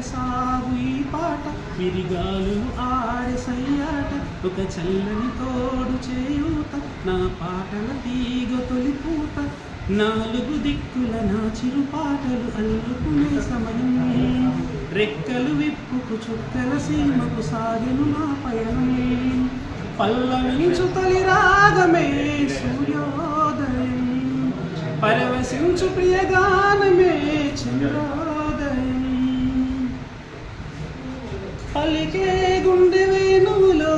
సాగు ఈ పాట విరిగాలు ఆడే సయ్యాట ఒక చల్లని తోడు చేయూత నా పాటల తీగ తొలిపూత నాలుగు దిక్కుల నా చిరు పాటలు అల్లుకునే సమయం రెక్కలు విప్పుకు చుక్కల సీమకు సాగెను నా పయనం పల్లవించు తొలి రాగమే సూర్యోదయం పరవశించు ప్రియగానమే చంద్రోదయం పలికే గుండె వేణువులో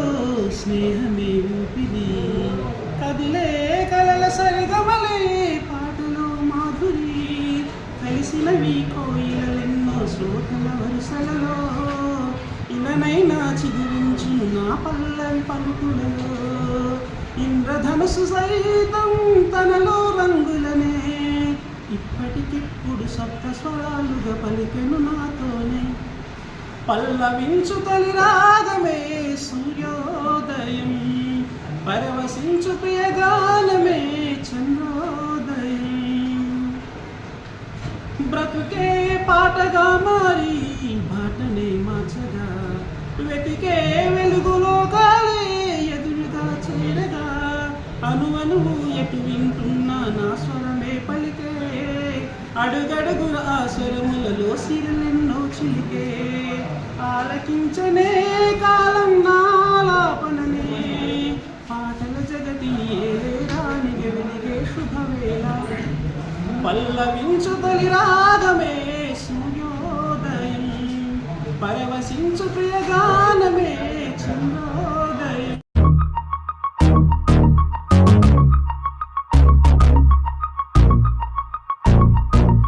స్నేహమే ఊపిరి కదిలే కలల సరిగమలే పాటలో మాధురి కలిసినవి కోయిలెన్నో శ్రోతల వరుసలలో ఇననైనా చిగురించును నా పల్లవి పలుకులలో ఇంద్రధనుసు సైతం తనలో రంగులనే ఇప్పటికిప్పుడు సప్త స్వరాలుగా పలికెను నాతోనే పల్లవించు తొలి రాగమే సూర్యోదయం పరవశించు ప్రియగానమే చంద్రోదయం బ్రతుకే పాటగా మారి బాటనే మార్చగా వెతికే వెలుగులో కాలే ఎదురుగా చేరగా అనువనువు ఎటు వింటున్నా నా స్వరమే పలికే అడుగడుగుల ఆ స్వరములలో సిరులెన్నో చిలికే ఆలకించనే కాలం నాలాపననే పాటల జగతి ఏరానిగ వెలిగే శుభవేళ పల్లవించు తొలి రాగమే